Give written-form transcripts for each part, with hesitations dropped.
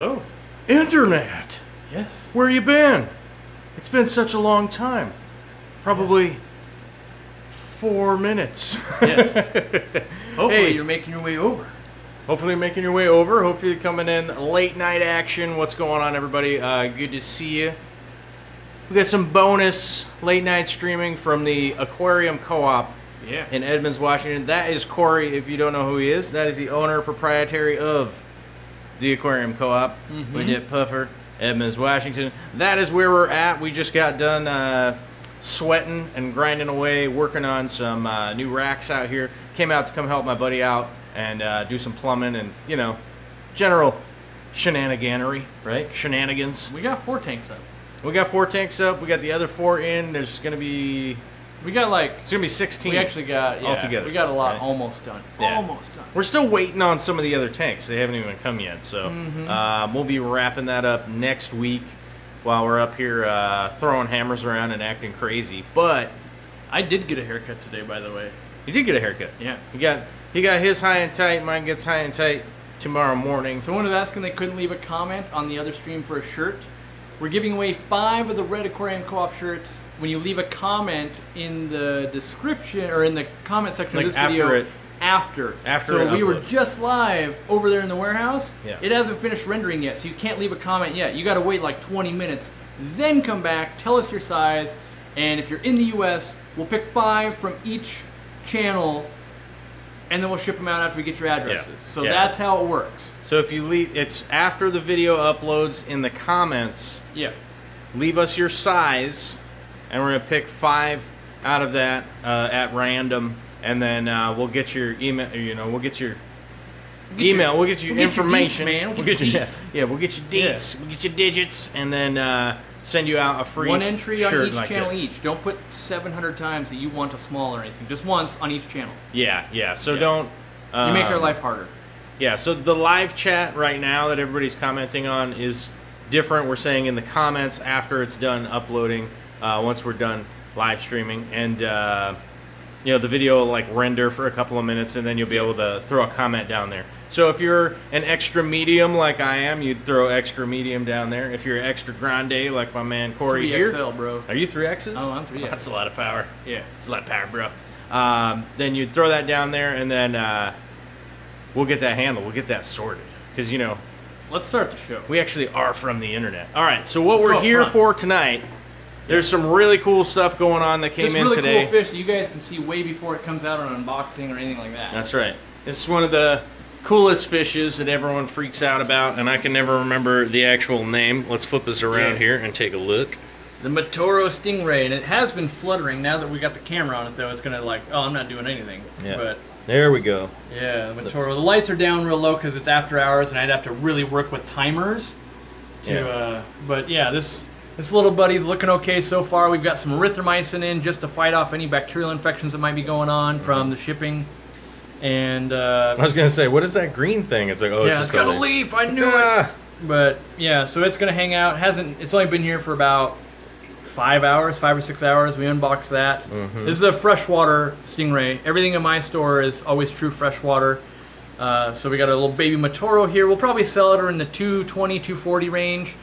Oh. Internet! Yes. Where you been? It's been such a long time. Probably 4 minutes. Yes. Hopefully Hey. you're making your way over. Hopefully you're making your way over. Hopefully you're coming in late night action. What's going on, everybody? Good to see you. We got some bonus late night streaming from the Aquarium Co-op in Edmonds, Washington. That is Corey, if you don't know who he is. That is the owner, proprietary of the Aquarium Co-op. With it Puffer, Edmonds, Washington. That is where we're at. We just got done sweating and grinding away, working on some new racks out here. Came out to come help my buddy out and do some plumbing and, you know, general shenaniganery, right? Shenanigans. We got 4 tanks up. We got 4 tanks up. We got the other 4 in. There's going to be... We got like... It's going to be 16. We actually got... Yeah, altogether. We got a lot right? almost done. Yeah. Almost done. We're still waiting on some of the other tanks. They haven't even come yet. So we'll be wrapping that up next week while we're up here throwing hammers around and acting crazy. But... I did get a haircut today, by the way. You did get a haircut. Yeah. He got his high and tight. Mine gets high and tight tomorrow morning. Someone was asking they couldn't leave a comment on the other stream for a shirt. We're giving away 5 of the Red Aquarium Co-op shirts. When you leave a comment in the description or in the comment section of this video, after so we were just live over there in the warehouse. Yeah. It hasn't finished rendering yet, so you can't leave a comment yet. You got to wait like 20 minutes, then come back, tell us your size, and if you're in the US, we'll pick 5 from each channel, and then we'll ship them out after we get your addresses. Yeah. So that's how it works. So if you leave, it's after the video uploads in the comments. Yeah. Leave us your size, and we're gonna pick 5 out of that at random, and then we'll get your email. You know, we'll get your email. We'll get you information. We'll get your deets, man. Yeah, we'll get your deets. Yeah. We'll get your digits, and then send you out a free 1 entry shirt on each like channel this. each. Don't put 700 times that you want a small or anything. Just once on each channel. Yeah. So don't. You make our life harder. Yeah. So the live chat right now that everybody's commenting on is different. We're saying in the comments after it's done uploading, once we're done live streaming, and you know, the video will like render for a couple of minutes, and then you'll be able to throw a comment down there. So if you're an extra medium like I am, you'd throw extra medium down there. If you're extra grande like my man Corey 3XL, here, bro. Are you 3Xs? Oh, I'm 3X. That's a lot of power. Yeah, it's a lot of power, bro. Then you'd throw that down there, and then we'll get that handled. We'll get that sorted, because you know. Let's start the show. We actually are from the internet. All right, so what we're here for tonight, there's some really cool stuff going on that came in really today. Cool fish that you guys can see way before it comes out on unboxing or anything like that. That's right. This is one of the coolest fishes that everyone freaks out about, and I can never remember the actual name. Let's flip this around here and take a look. The Mbu Stingray, and it has been fluttering. Now that we got the camera on it, though, it's gonna like, oh, I'm not doing anything. Yeah. But there we go. yeah, the Mbu. The lights are down real low because it's after hours, and I'd have to really work with timers. But yeah, this little buddy's looking okay so far. We've got some erythromycin in just to fight off any bacterial infections that might be going on from the shipping. And I was gonna say, what is that green thing? It's like, oh, yeah, it's got a leaf. I knew it. But yeah, so it's gonna hang out. It's only been here for about 5 hours, 5 or 6 hours. We unboxed that. This is a freshwater stingray. Everything in my store is always true freshwater. So we got a little baby Mbu here. We'll probably sell it in the $220, $240 range.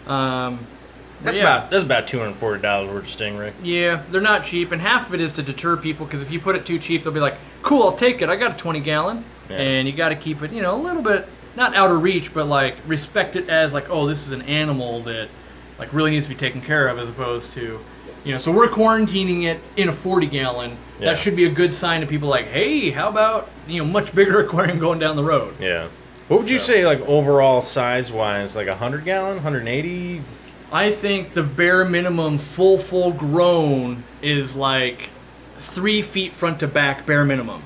That's about $240 worth of stingray. Yeah, they're not cheap, and half of it is to deter people, because if you put it too cheap, they'll be like, cool, I'll take it. I got a 20-gallon. Yeah. And you got to keep it, you know, a little bit, not out of reach, but like respect it as like, oh, this is an animal that like really needs to be taken care of, as opposed to, you know, so we're quarantining it in a 40-gallon. Yeah. That should be a good sign to people like, hey, how about, you know, much bigger aquarium going down the road. Yeah. What would you say, like, overall size-wise, like 100-gallon, 180? I think the bare minimum full grown is like 3 feet front to back, bare minimum.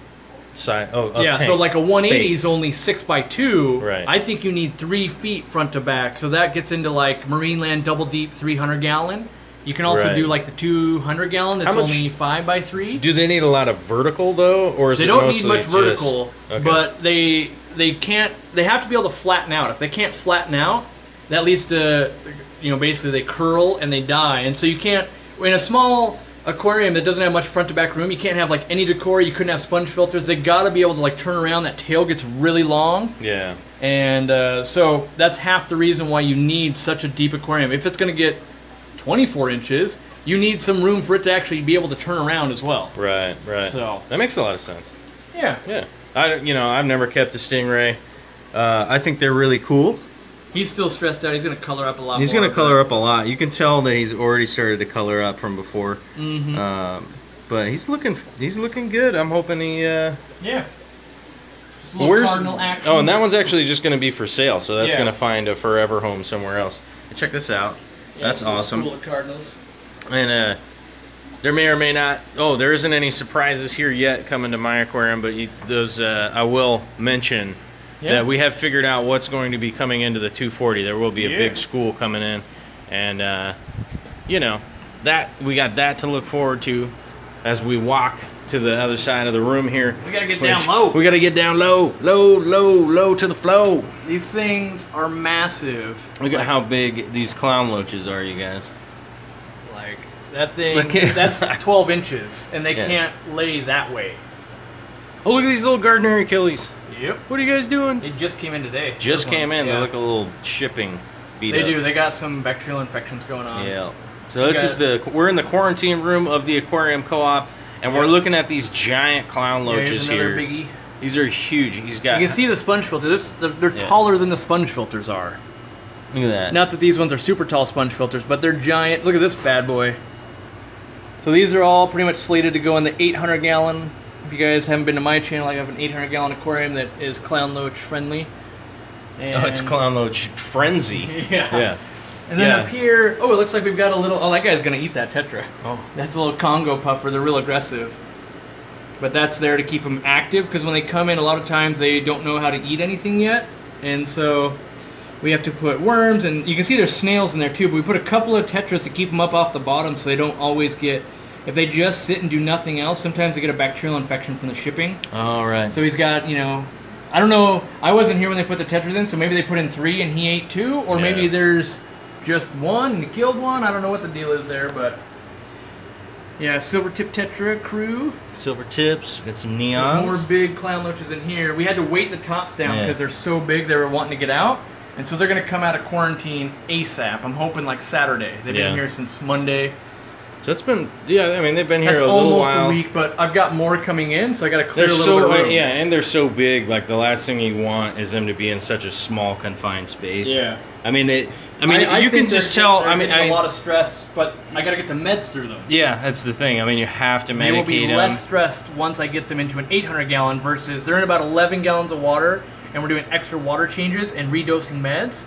Yeah, tank. So like a 180 is only 6x2. Right. I think you need 3 feet front to back. So that gets into like Marineland double deep 300-gallon. You can also do like the 200-gallon that's only 5x3. Do they need a lot of vertical though, or is they it don't mostly need much vertical, okay. But they can't. They have to be able to flatten out. If they can't flatten out, that leads to, you know, basically they curl and they die. And so you can't, in a small aquarium that doesn't have much front to back room, you can't have like any decor. You couldn't have sponge filters. They got to be able to like turn around. That tail gets really long. Yeah. And so that's half the reason why you need such a deep aquarium. If it's going to get 24 inches, you need some room for it to actually be able to turn around as well. Right, right. So that makes a lot of sense. Yeah. Yeah. I've never kept a stingray. I think they're really cool. He's still stressed out. He's going to color up a lot. He's going to color up a lot. You can tell that he's already started to color up from before. Mm-hmm. But he's looking good. I'm hoping he. Yeah. Just a little cardinal action. Oh, and that one's actually just going to be for sale, so that's Yeah. going to find a forever home somewhere else. Check this out. Yeah, That's awesome. School of cardinals. And there may or may not. Oh, there isn't any surprises here yet coming to my aquarium, but those I will mention that we have figured out what's going to be coming into the 240. There will be a big school coming in, and you know that we got that to look forward to as we walk to the other side of the room here. We gotta get down low. We gotta get down low, low to the flow. These things are massive. Look at how big these clown loaches are, you guys. Like that thing. That's 12 inches, and they can't lay that way. Oh, look at these little Gardner Achilles. Yep. What are you guys doing? They just came in today. Just came in. Yeah. They look a little shipping beat They up. do. They got some bacterial infections going on. Yeah. So this is we're in the quarantine room of the aquarium co-op, and we're looking at these giant clown loaches here's another here. biggie. These are huge. He's got. You can see the sponge filter. They're taller than the sponge filters are. Look at that. Not that these ones are super tall sponge filters, but they're giant. Look at this bad boy. So these are all pretty much slated to go in the 800-gallon. If you guys haven't been to my channel, I have an 800-gallon aquarium that is clown loach friendly. And it's clown loach frenzy. Yeah. And then up here, it looks like we've got a little. Oh, that guy's gonna eat that tetra. Oh. That's a little Congo puffer. They're real aggressive. But that's there to keep them active, because when they come in, a lot of times they don't know how to eat anything yet, and so we have to put worms, and you can see there's snails in there too. But we put a couple of tetras to keep them up off the bottom, so they don't always get. If they just sit and do nothing else, sometimes they get a bacterial infection from the shipping. All right. So he's got, I don't know. I wasn't here when they put the tetras in, so maybe they put in 3 and he ate 2, or maybe there's just 1 and he killed 1. I don't know what the deal is there, but yeah, silver tip tetra crew. Silver tips. Got some neons. There's more big clown loaches in here. We had to weight the tops down because they're so big. They were wanting to get out, and so they're gonna come out of quarantine ASAP. I'm hoping like Saturday. They've been here since Monday. So it's been, I mean, they've been here a little almost while. a week, but I've got more coming in, so I got to clear a little bit of room. Yeah, and they're so big. Like the last thing you want is them to be in such a small, confined space. Yeah. I mean, you can just tell. I mean, a lot of stress, but I got to get the meds through them. Yeah, that's the thing. I mean, you have to medicate them. They will be less stressed once I get them into an 800-gallon versus they're in about 11 gallons of water, and we're doing extra water changes and redosing meds.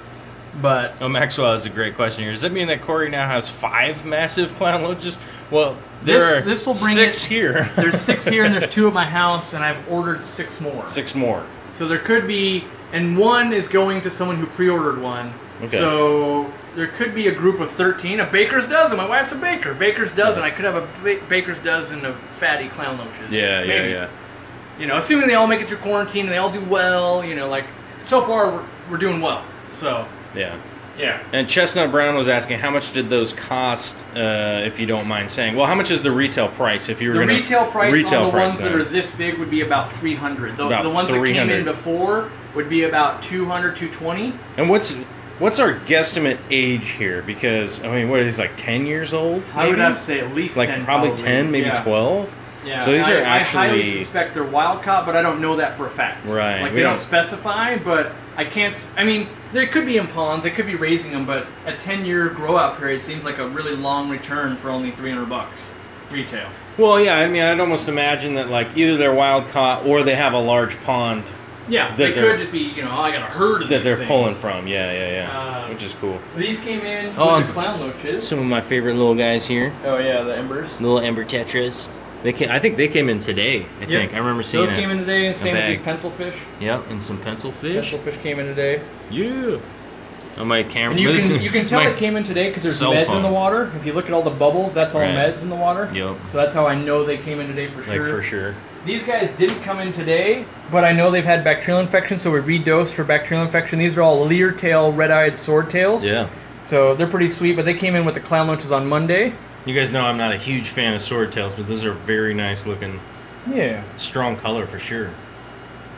But Maxwell has a great question here. Does that mean that Corey now has 5 massive clown loaches? Well, this will bring 6 here. There's 6 here, and there's 2 at my house, and I've ordered 6 more. 6 more. So there could be, and 1 is going to someone who pre-ordered 1. Okay. So there could be a group of 13, a baker's dozen. My wife's a baker. Baker's dozen. I could have a baker's dozen of fatty clown loaches. Yeah, maybe. yeah. Assuming they all make it through quarantine and they all do well. Like so far we're doing well. So. Yeah. And Chestnut Brown was asking, how much did those cost, if you don't mind saying? Well, how much is the retail price if you were going to... The retail price on the ones that are this big would be about $300. The ones that came in before would be about $200, $220. And what's our guesstimate age here? Because, I mean, what are these, like 10 years old? Maybe? I would have to say at least 10, like probably 10, maybe 12? Yeah. So these are actually... I highly suspect they're wild caught, but I don't know that for a fact. Right. Like, they don't specify, but I can't... I mean, they could be in ponds, they could be raising them, but a 10-year grow-out period seems like a really long return for only $300 retail. Well, yeah, I mean, I'd almost imagine that, like, either they're wild caught or they have a large pond. Yeah, they could just be, I got a herd of that these things. Pulling from. Yeah. Which is cool. These came in with the clown loaches. Some of my favorite little guys here. Oh yeah, the embers. Little ember tetras. I think they came in today. I remember seeing those came in today, and same with these pencil fish. Yep, and some pencil fish. Pencil fish came in today. Yeah. On my camera. And you can tell it came in today because there's meds in the water. If you look at all the bubbles, that's all meds in the water. Yep. So that's how I know they came in today for sure. Like for sure. These guys didn't come in today, but I know they've had bacterial infection, so we redosed for bacterial infection. These are all leer tail, red-eyed swordtails. Yeah. So they're pretty sweet, but they came in with the clown loaches on Monday. You guys know I'm not a huge fan of swordtails, but those are very nice looking. Yeah. Strong color for sure.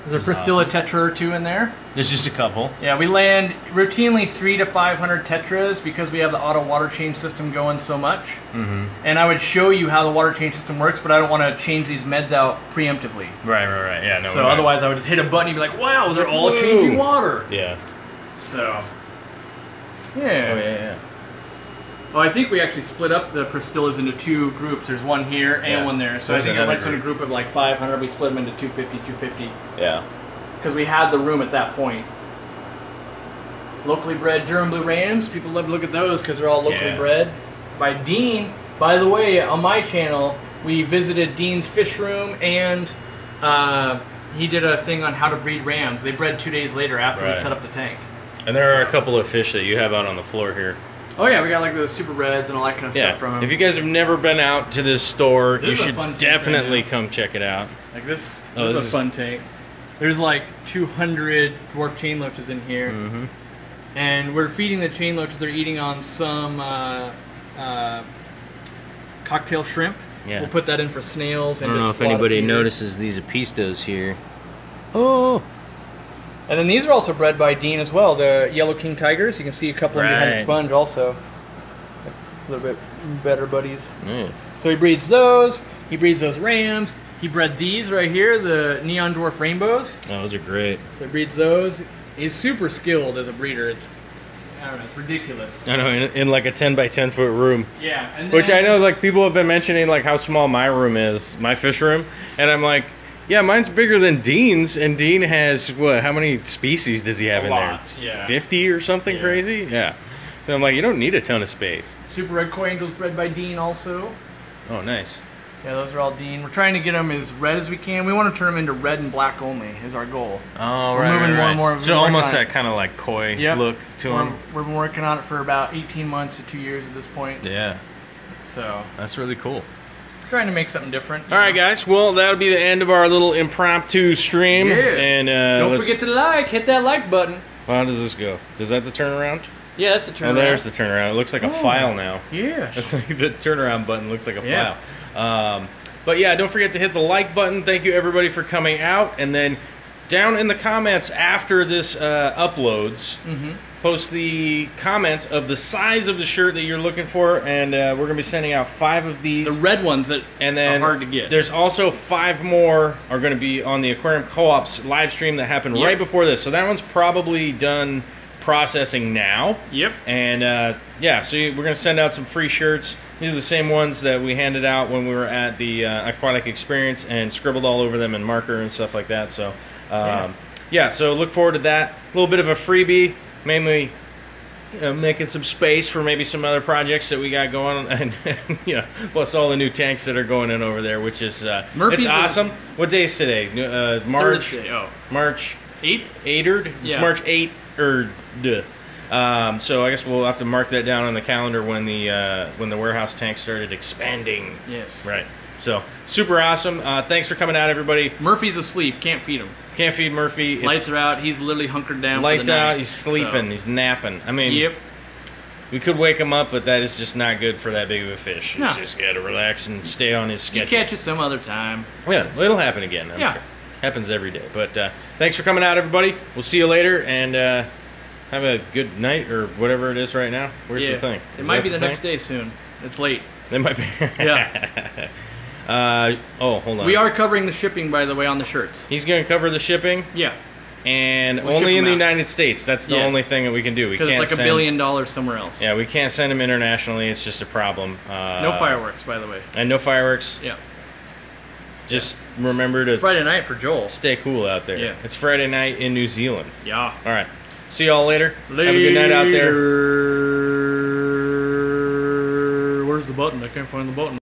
There's a Pristilla tetra or two in there. There's just a couple. Yeah, we land routinely 300 to 500 tetras because we have the auto water change system going so much. Mm-hmm. And I would show you how the water change system works, but I don't want to change these meds out preemptively. Right. Yeah, no. So otherwise I would just hit a button and be like, wow, they're all changing water. Yeah. So, yeah. Oh, yeah. Oh, I think we actually split up the Pristillas into 2 groups. There's one here and one there. So I think I went to a group of like 500. We split them into 250, 250. Yeah. Because we had the room at that point. Locally bred Durham Blue Rams. People love to look at those because they're all locally bred. By Dean. By the way, on my channel, we visited Dean's fish room and he did a thing on how to breed rams. They bred 2 days later after we set up the tank. And there are a couple of fish that you have out on the floor here. Oh yeah, we got like the super reds and all that kind of stuff from them. If you guys have never been out to this store, This you is a should fun tank definitely come check it out. Like this is a fun tank. There's like 200 dwarf chain loaches in here. Mm-hmm. And we're feeding the chain loaches. They're eating on some cocktail shrimp. Yeah. We'll put that in for snails. And I don't know if anybody notices these apistos here. Oh! And then these are also bred by Dean as well, the Yellow King Tigers. You can see a couple of them behind the sponge also. A little bit better buddies. Yeah. So he breeds those. He breeds those rams. He bred these right here, the Neon Dwarf Rainbows. Oh, those are great. So he breeds those. He's super skilled as a breeder. It's, I don't know, it's ridiculous. I know, in like a 10 by 10 foot room. Yeah. And then, which I know, like, people have been mentioning, like, how small my room is, my fish room. And I'm like, yeah, mine's bigger than Dean's. And Dean has, what, how many species does he have in there? Yeah. 50 or something crazy? Yeah. So I'm like, you don't need a ton of space. Super Red Koi Angels bred by Dean also. Oh, nice. Yeah, those are all Dean. We're trying to get them as red as we can. We want to turn them into red and black only is our goal. Oh, We're moving more and more. So almost that kind of like koi look to them. We've been working on it for about 18 months to 2 years at this point. Yeah. So that's really cool. Trying to make something different. All right, guys. Well, that'll be the end of our little impromptu stream. Yeah. And don't forget to hit that like button. Well, how does this go? Is that the turnaround? Yeah, that's the turnaround. Oh, there's the turnaround. It looks like a file now. Yeah. That's like the turnaround button looks like a file. But yeah, don't forget to hit the like button. Thank you everybody for coming out. And then down in the comments after this uploads, post the comment of the size of the shirt that you're looking for, and we're going to be sending out 5 of these. The red ones that are hard to get. There's also 5 more are going to be on the Aquarium Co-op's live stream that happened right before this. So that one's probably done processing now. Yep. And yeah, so we're going to send out some free shirts. These are the same ones that we handed out when we were at the Aquatic Experience and scribbled all over them in marker and stuff like that. So yeah, so look forward to that. A little bit of a freebie, mainly making some space for maybe some other projects that we got going on, and you know, plus all the new tanks that are going in over there, which is it's awesome. What day is today? March. Thursday. Oh. March 8th? 8th? It's March 8th or so I guess we'll have to mark that down on the calendar when the warehouse tank started expanding. Yes. Right. So super awesome. Thanks for coming out, everybody. Murphy's asleep. Can't feed him. Can't feed Murphy. Lights are out. He's literally hunkered down. Lights for the night, out. He's sleeping. He's napping. I mean, yep. We could wake him up, but that is just not good for that big of a fish. No. He's just got to relax and stay on his schedule. You catch it some other time. Yeah, it'll happen again. I'm sure. Happens every day. But thanks for coming out, everybody. We'll see you later, and have a good night or whatever it is right now. Where's the thing? It might be the next day soon. It's late. It might be. Yeah. Oh, hold on. We are covering the shipping, by the way, on the shirts. He's going to cover the shipping? Yeah. And only in the United States. That's the only thing that we can do. We can't because it's like $1 billion somewhere else. Yeah, we can't send him internationally. It's just a problem. No fireworks, by the way. And no fireworks? Yeah. Just remember to... Friday night for Joel. Stay cool out there. Yeah. It's Friday night in New Zealand. Yeah. All right. See y'all later. Have a good night out there. Where's the button? I can't find the button.